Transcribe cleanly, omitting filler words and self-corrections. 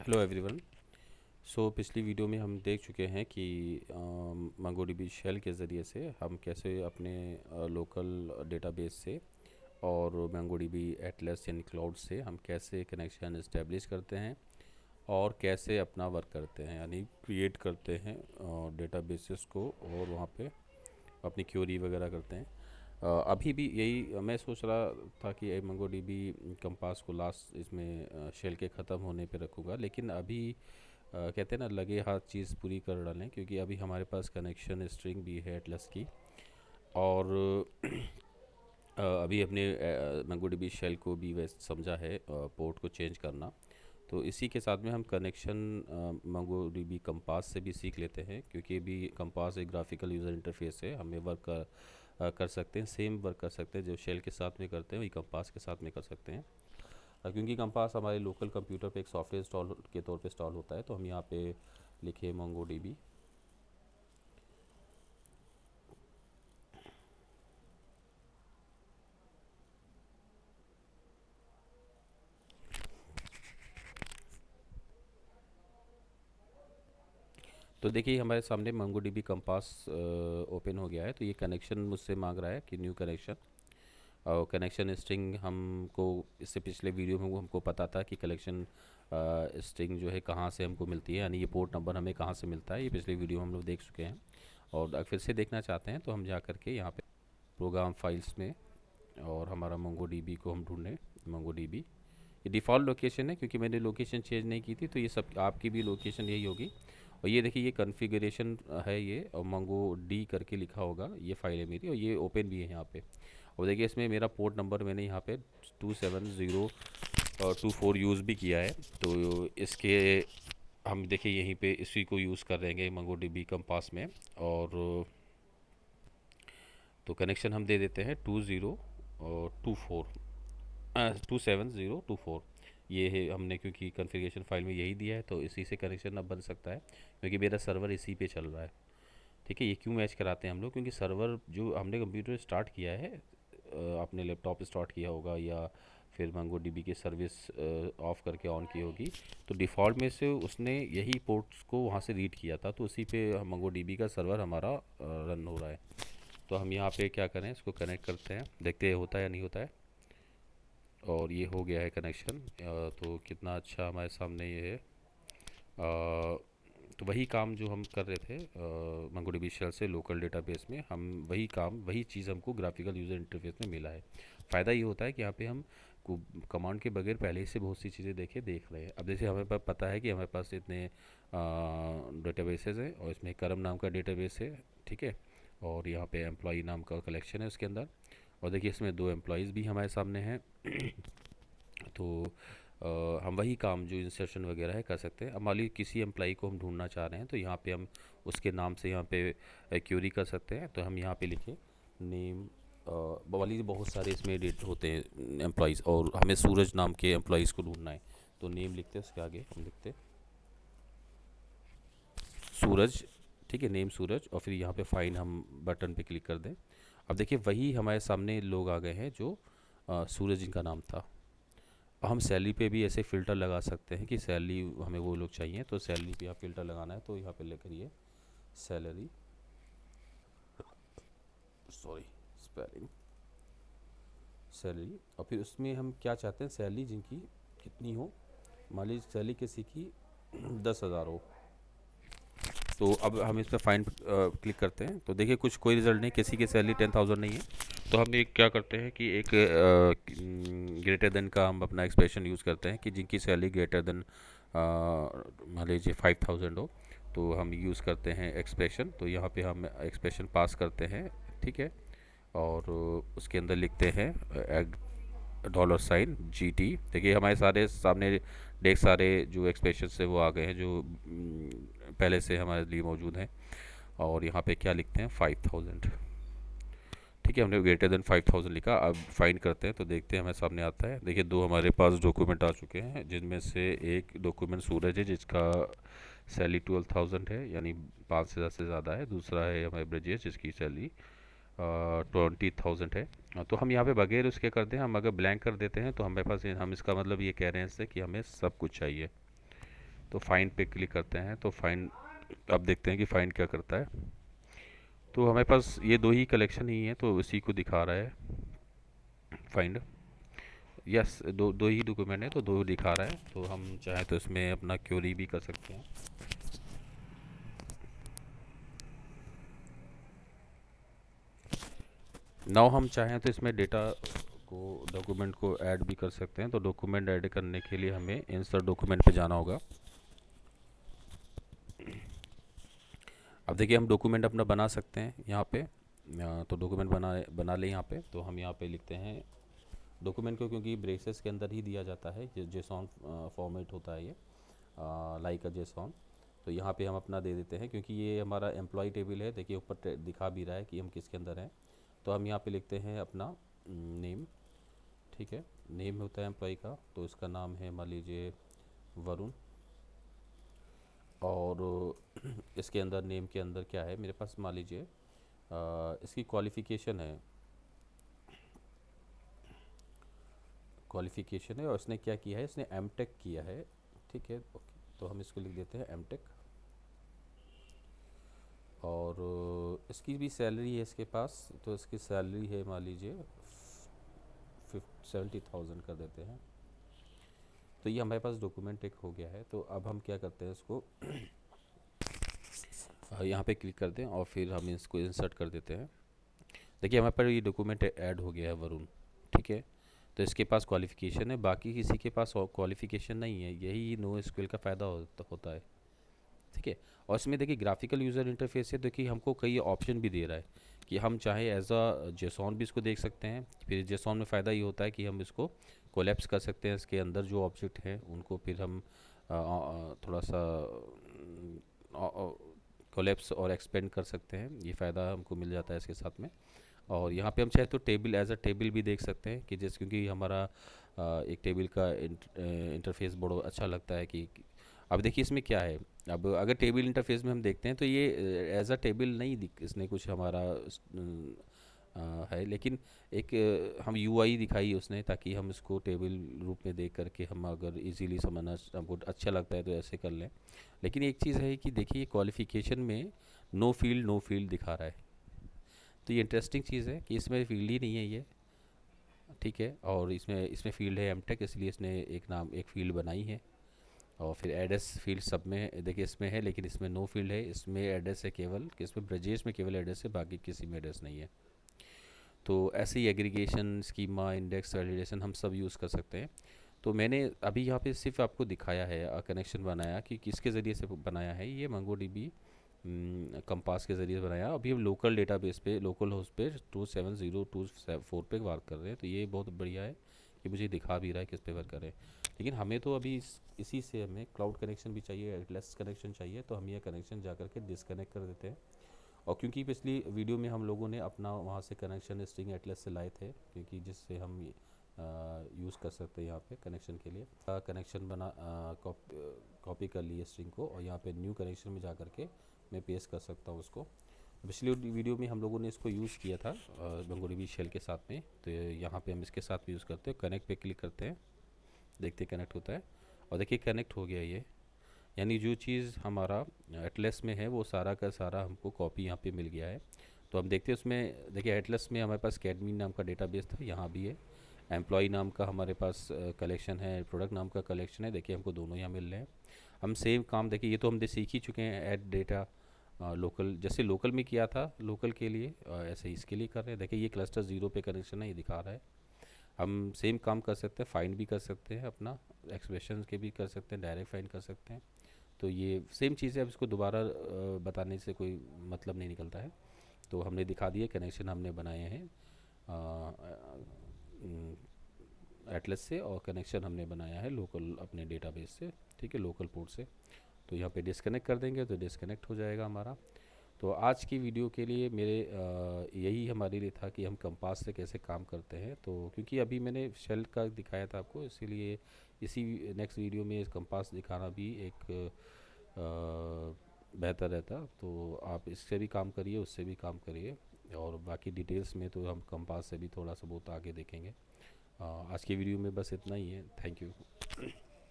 Hello everyone. पिछली video में हम देख चुके हैं कि मंगोडीबी शेल के ज़रिए से हम कैसे अपने लोकल डेटाबेस से और मंगोडीबी एटलस यानी क्लाउड से हम कैसे कनेक्शन इस्टेब्लिश करते हैं और कैसे अपना वर्क करते हैं, यानी क्रिएट करते हैं डेटाबेसेस को और वहाँ पे अपनी क्यूरी वगैरह करते हैं। अभी भी यही मैं सोच रहा था कि मंगोडीबी कंपास को लास्ट इसमें शेल के ख़त्म होने पे रखूँगा, लेकिन अभी कहते हैं ना, लगे हाथ चीज़ पूरी कर डालें, क्योंकि अभी हमारे पास कनेक्शन स्ट्रिंग भी है एटलस की। और अभी अपने मंगोडीबी शेल को भी वैसे समझा है पोर्ट को चेंज करना। तो इसी के साथ में हम कनेक्शन मंगोडीबी कंपास से भी सीख लेते हैं, क्योंकि अभी कंपास एक ग्राफिकल यूज़र इंटरफेस है। हमें वर्क कर सकते हैं, सेम वर्क कर सकते हैं जो शेल के साथ में करते हैं वही कंपास के साथ में कर सकते हैं। क्योंकि कंपास हमारे लोकल कंप्यूटर पे एक सॉफ्टवेयर इंस्टॉल के तौर पे इंस्टॉल होता है, तो हम यहाँ पे लिखे मोंगोडीबी। तो देखिए हमारे सामने मोंगोडीबी कंपास ओपन हो गया है। तो ये कनेक्शन मुझसे मांग रहा है कि न्यू कनेक्शन। और कनेक्शन स्ट्रिंग हमको इससे पिछले वीडियो में वो हमको पता था कि कनेक्शन स्ट्रिंग जो है कहाँ से हमको मिलती है, यानी ये पोर्ट नंबर हमें कहाँ से मिलता है, ये पिछले वीडियो में हम लोग देख चुके हैं। और अगर फिर से देखना चाहते हैं तो हम जा करके यहाँ पे प्रोग्राम फाइल्स में और हमारा मोंगोडीबी को हम ढूंढें। मोंगोडीबी ये डिफ़ॉल्ट लोकेशन है, क्योंकि मैंने लोकेशन चेंज नहीं की थी, तो ये सब आपकी भी लोकेशन यही होगी। और ये देखिए ये कॉन्फ़िगरेशन है ये, और मंगो डी करके लिखा होगा, ये फाइल है मेरी और ये ओपन भी है यहाँ पे। और देखिए इसमें मेरा पोर्ट नंबर मैंने यहाँ पे 27024 यूज़ भी किया है। तो इसके हम देखिए यहीं पे इसी को यूज़ कर रहेंगे मंगो डी कंपास में। और तो कनेक्शन हम दे देते हैं 27024। ये है हमने, क्योंकि कॉन्फ़िगरेशन फाइल में यही दिया है, तो इसी से कनेक्शन अब बन सकता है, क्योंकि मेरा सर्वर इसी पे चल रहा है। ठीक है, ये क्यों मैच कराते हैं हम लोग, क्योंकि सर्वर जो हमने कंप्यूटर स्टार्ट किया है, आपने लैपटॉप स्टार्ट किया होगा या फिर मंगो डीबी की सर्विस ऑफ़ करके ऑन की होगी, तो डिफ़ॉल्ट में से उसने यही पोर्ट्स को वहाँ से रीड किया था, तो उसी पे मंगो डीबी का सर्वर हमारा रन हो रहा है। तो हम यहाँ पे क्या करें, इसको कनेक्ट करते हैं, देखते हैं होता है या नहीं होता है। और ये हो गया है कनेक्शन। तो कितना अच्छा हमारे सामने ये है। तो वही काम जो हम कर रहे थे मंगोडीबी शेल से लोकल डेटाबेस में, हम वही काम वही चीज़ हमको ग्राफिकल यूज़र इंटरफेस में मिला है। फ़ायदा ये होता है कि यहाँ पे हम कमांड के बगैर पहले ही से बहुत सी चीज़ें देख रहे हैं। अब जैसे हमें पता है कि हमारे पास इतने डेटाबेसेस हैं, और इसमें करम नाम का डेटाबेस है, ठीक है। और यहाँ पे एम्प्लॉई नाम का कलेक्शन है उसके अंदर। और देखिए इसमें 2 एम्प्लॉयज़ भी हमारे सामने हैं। तो हम वही काम जो इंसर्शन वगैरह है कर सकते हैं। अब मान लीजिए किसी एम्प्लॉई को हम ढूंढना चाह रहे हैं, तो यहाँ पे हम उसके नाम से यहाँ पे क्यूरी कर सकते हैं। तो हम यहाँ पे लिखें नेम, मान लीजिए बहुत सारे इसमें डेट होते हैं एम्प्लॉयज़, और हमें सूरज नाम के एम्प्लॉयज़ को ढूंढना है। तो नेम लिखते हैं, उसके आगे हम लिखते हैं सूरज, ठीक है, नेम सूरज। और फिर यहाँ पे फाइंड हम बटन पे क्लिक कर दें। अब देखिए वही हमारे सामने लोग आ गए हैं जो सूरज जिनका नाम था। हम सैलरी पे भी ऐसे फ़िल्टर लगा सकते हैं कि सैलरी हमें वो लोग चाहिए, तो सैलरी पे आप फ़िल्टर लगाना है, तो यहाँ पे लिख करिए सैलरी, सॉरी स्पेलिंग, सैलरी। और फिर उसमें हम क्या चाहते हैं, सैलरी जिनकी कितनी हो, मान लीजिए सैलरी किसी की 10,000 हो। तो अब हम इस पर फाइंड क्लिक करते हैं, तो देखिए कुछ कोई रिज़ल्ट नहीं, किसी की सैलरी 10,000 नहीं है। तो हम एक क्या करते हैं कि एक ग्रेटर देन का हम अपना एक्सप्रेशन यूज़ करते हैं कि जिनकी सैलरी ग्रेटर देन मान लीजिए 5,000 हो, तो हम यूज़ करते हैं एक्सप्रेशन। तो यहाँ पे हम एक्सप्रेशन पास करते हैं, ठीक है। और उसके अंदर लिखते हैं $GT। देखिए हमारे सारे सामने ढेर सारे जो एक्सप्रेशन है वो आ गए हैं, जो पहले से हमारे लिए मौजूद हैं। और यहाँ पे क्या लिखते हैं 5,000, ठीक है। हमने ग्रेटर देन 5,000 लिखा। अब फाइंड करते हैं, तो देखते हैं हमारे सामने आता है। देखिए 2 हमारे पास डॉक्यूमेंट आ चुके हैं, जिनमें से एक डॉक्यूमेंट सूरज है जिसका सैलरी 12,000 है, यानी 5,000 से ज़्यादा है। दूसरा है हमारे ब्रजेश जिसकी सैलरी 20,000 है। तो हम यहाँ पे बगैर उसके करते हैं, हम अगर ब्लैंक कर देते हैं तो हमारे पास हम इसका मतलब ये कह रहे हैं इससे कि हमें सब कुछ चाहिए, तो फाइंड पे क्लिक करते हैं तो फाइंड, अब देखते हैं कि फाइंड क्या करता है। तो हमारे पास ये दो ही कलेक्शन ही है तो उसी को दिखा रहा है फाइंड। यस, दो दो ही डॉक्यूमेंट है तो दो दिखा रहा है। तो हम चाहे तो इसमें अपना क्वेरी भी कर सकते हैं। नाउ हम चाहें तो इसमें डेटा को, डॉक्यूमेंट को ऐड भी कर सकते हैं। तो डॉक्यूमेंट ऐड करने के लिए हमें इंसर्ट डॉक्यूमेंट पे जाना होगा। अब देखिए हम डॉक्यूमेंट अपना बना सकते हैं यहाँ पे। तो डॉक्यूमेंट बना बना लें यहाँ पे। तो हम यहाँ पे लिखते हैं डॉक्यूमेंट को, क्योंकि ब्रेसेस के अंदर ही दिया जाता है, जेसॉन फॉर्मेट होता है ये, लाइक अ जेसॉन। तो यहाँ पे हम अपना दे देते हैं, क्योंकि ये हमारा एम्प्लॉय टेबल है। देखिए ऊपर दिखा भी रहा है कि हम किसके अंदर हैं। तो हम यहाँ पे लिखते हैं अपना नेम। ठीक है, नेम होता है एम्प्लॉय का, तो इसका नाम है मान लीजिए वरुण। और इसके अंदर नेम के अंदर क्या है मेरे पास, मान लीजिए इसकी क्वालिफ़िकेशन है, क्वालिफ़िकेशन है और इसने क्या किया है, इसने एमटेक किया है। ठीक है, ओके, तो हम इसको लिख देते हैं एमटेक। और इसकी भी सैलरी है इसके पास, तो इसकी सैलरी है मान लीजिए 70,000 कर देते हैं। तो ये हमारे पास डॉक्यूमेंट एक हो गया है। तो अब हम क्या करते हैं, इसको यहाँ पे क्लिक कर दें और फिर हम इसको इंसर्ट कर देते हैं। देखिए हमारे पर ये डॉक्यूमेंट ऐड हो गया है वरुण। ठीक है, तो इसके पास क्वालिफ़िकेशन है, बाकी किसी के पास क्वालिफ़िकेशन नहीं है। यही नो स्किल का फ़ायदा होता है। ठीक है, और इसमें देखिए ग्राफिकल यूज़र इंटरफेस है। देखिए हमको कई ऑप्शन भी दे रहा है कि हम चाहे एज अ जेसॉन भी इसको देख सकते हैं। फिर जेसॉन में फ़ायदा ये होता है कि हम इसको कोलैप्स कर सकते हैं, इसके अंदर जो ऑब्जेक्ट हैं उनको फिर हम थोड़ा सा कोलैप्स और एक्सपेंड कर सकते हैं। ये फ़ायदा हमको मिल जाता है इसके साथ में। और यहाँ पे हम चाहे तो टेबल एज अ टेबल भी देख सकते हैं, कि जैसे क्योंकि हमारा एक टेबल का इंटरफेस बड़ा अच्छा लगता है कि अब देखिए इसमें क्या है। अब अगर टेबल इंटरफेस में हम देखते हैं तो ये एज अ टेबल नहीं इसने कुछ हमारा है, लेकिन एक हम यूआई दिखाई उसने, ताकि हम इसको टेबल रूप में देख करके हम अगर इजीली समझना हमको अच्छा लगता है तो ऐसे कर लें। लेकिन एक चीज़ है कि देखिए क्वालिफ़िकेशन में नो फील्ड दिखा रहा है। तो ये इंटरेस्टिंग चीज़ है कि इसमें फील्ड ही नहीं है ये। ठीक है, और इसमें इसमें फील्ड है एमटेक, इसलिए इसने एक नाम एक फील्ड बनाई है। और फिर एड्रेस फील्ड सब में देखिए इसमें है, लेकिन इसमें नो फील्ड है। इसमें एड्रेस है केवल, कि इसमें ब्रजेश में केवल एड्रेस है, बाकी किसी में एड्रेस नहीं है। तो ऐसे ही एग्रीगेशन, स्कीमा, इंडेक्स, वैलिडेशन हम सब यूज़ कर सकते हैं। तो मैंने अभी यहाँ पे सिर्फ आपको दिखाया है, कनेक्शन बनाया कि किसके ज़रिए से बनाया है। ये मंगोडीबी कंपास के ज़रिए बनाया। अभी हम लोकल डेटाबेस पे, लोकल होस्ट पे 27024 पे वर्क कर रहे हैं। तो ये बहुत बढ़िया है कि मुझे दिखा भी रहा है किस पे वर्क कर रहे हैं। लेकिन हमें तो अभी इसी से हमें क्लाउड कनेक्शन भी चाहिए, एटलस कनेक्शन चाहिए। तो हम ये कनेक्शन जा करके डिसकनेक्ट कर देते हैं। और क्योंकि पिछली वीडियो में हम लोगों ने अपना वहाँ से कनेक्शन स्ट्रिंग एटलस से लाए थे, क्योंकि जिससे हम यूज़ कर सकते हैं यहाँ पे कनेक्शन के लिए। कनेक्शन बना कॉपी कर लिए स्ट्रिंग को, और यहाँ पे न्यू कनेक्शन में जा करके मैं पेस्ट कर सकता हूँ उसको। पिछली वीडियो में हम लोगों ने इसको यूज़ किया था मंगोडीबी शेल के साथ में। तो यहाँ पे हम इसके साथ भी यूज़ करते हैं। कनेक्ट पे क्लिक करते हैं, देखते हैं कनेक्ट होता है। और देखिए कनेक्ट हो गया ये, यानी जो चीज़ हमारा एटलस में है वो सारा का सारा हमको कॉपी यहाँ पे मिल गया है। तो हम देखते हैं उसमें, देखिए एटलस में हमारे पास कैडमिन नाम का डेटाबेस था, यहाँ भी है। एम्प्लॉय नाम का हमारे पास कलेक्शन है, प्रोडक्ट नाम का कलेक्शन है। देखिए हमको दोनों यहाँ मिल रहे हैं। हम सेम काम देखिए, ये तो हम सीख ही चुके हैं। ऐड डेटा लोकल, जैसे लोकल में किया था लोकल के लिए, ऐसे ही इसके लिए कर रहे हैं। देखिए ये क्लस्टर 0 पे कनेक्शन है, ये दिखा रहा है। हम सेम काम कर सकते हैं, फाइंड भी कर सकते हैं अपना, एक्सप्रेशन के भी कर सकते हैं, डायरेक्ट फाइंड कर सकते हैं। तो ये सेम चीज़ है, अब इसको दोबारा बताने से कोई मतलब नहीं निकलता है। तो हमने दिखा दिए कनेक्शन हमने बनाए हैं एटलस से, और कनेक्शन हमने बनाया है लोकल अपने डेटाबेस से। ठीक है, लोकल पोर्ट से। तो यहाँ पे डिस्कनेक्ट कर देंगे तो डिस्कनेक्ट हो जाएगा हमारा। तो आज की वीडियो के लिए मेरे यही हमारे लिए था कि हम कंपास से कैसे काम करते हैं। तो क्योंकि अभी मैंने शेल का दिखाया था आपको, इसीलिए इसी नेक्स्ट वीडियो में कंपास दिखाना भी एक बेहतर रहता। तो आप इससे भी काम करिए, उससे भी काम करिए, और बाकी डिटेल्स में तो हम कंपास से भी थोड़ा सा बहुत आगे देखेंगे। आज की वीडियो में बस इतना ही है। Thank you.